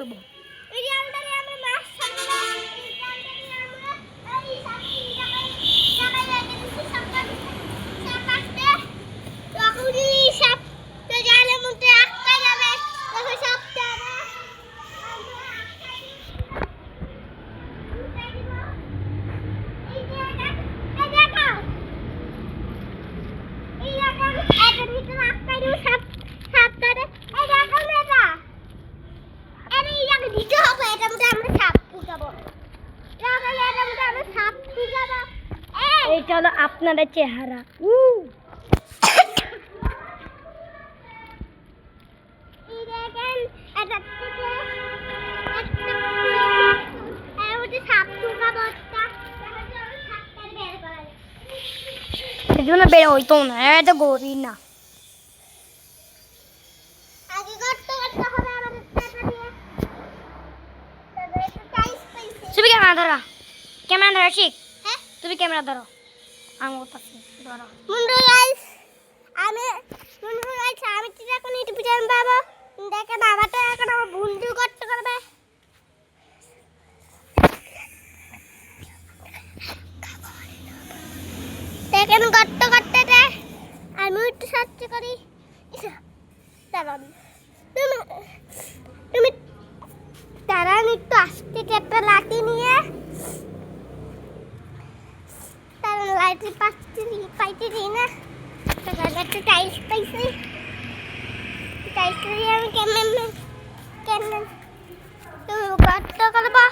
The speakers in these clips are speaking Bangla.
করব। এই জালটারে আমরা মাছ ছাড়বো, এই জালটারে আমরা এই সাপটি জায়গায় রেখে দিচ্ছি। সাপ আসবে তখনই সাপ তো জালের মধ্যে আটকা যাবে। দেখো সাপটা এইটা হলো আপনাদের চেহারা। এই জন্য বের হইতো না, এটা গরি না। তুমি ক্যামেরা ধরো, ক্যামেরা ধরো ঠিক। হ্যাঁ তুমি ক্যামেরা ধরো, আমি ধরো। আমি তো এখন ইউটিউবে চ্যানেল পাবো। দেখেন আমারটা এখন আমার বন্ধু করতে করবে। দেখেন করতে করতে আমি একটু সার্চ করি। দাঁড়ান তুমি দাঁড়ান একটু আস্তে একটা লাঠি নিয়ে তার লাঠি পাইতে দিই না। একটু টাইলস পাইছি, টাইলস দিয়ে আমি কেমন তুমি গর্ত করবা।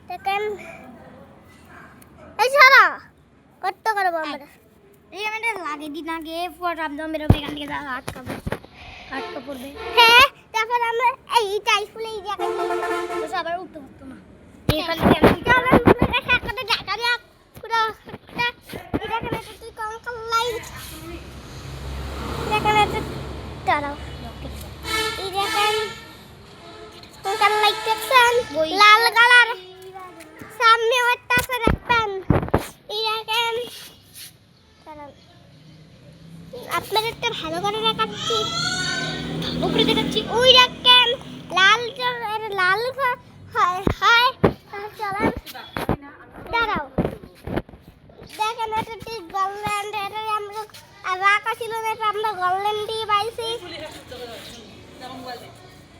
দেখেন এই ছাড়া গর্ত করবো আমরা। এই আমি লাগিয়ে দিন আগে, পর আপনার মেরে এখান থেকে আটকা পড়বে। হ্যাঁ তারপর আমরা এই টাইলস ফুলে এই জায়গায় তো আবার উঠতে পারতো না। লাল কালার সামনে একটা আছে দেখবেন। আপনার একটা ভালো করে দেখাচ্ছি, ওই দেখেন লাল লাল হয় হয়। চলেন দাঁড়াও, দেখেন এটা ঠিক গোল্ডেন। এটা আমরা রাখা ছিল না, এটা আমরা গোল্ডেন দিয়ে পাইছি।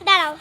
দাঁড়াও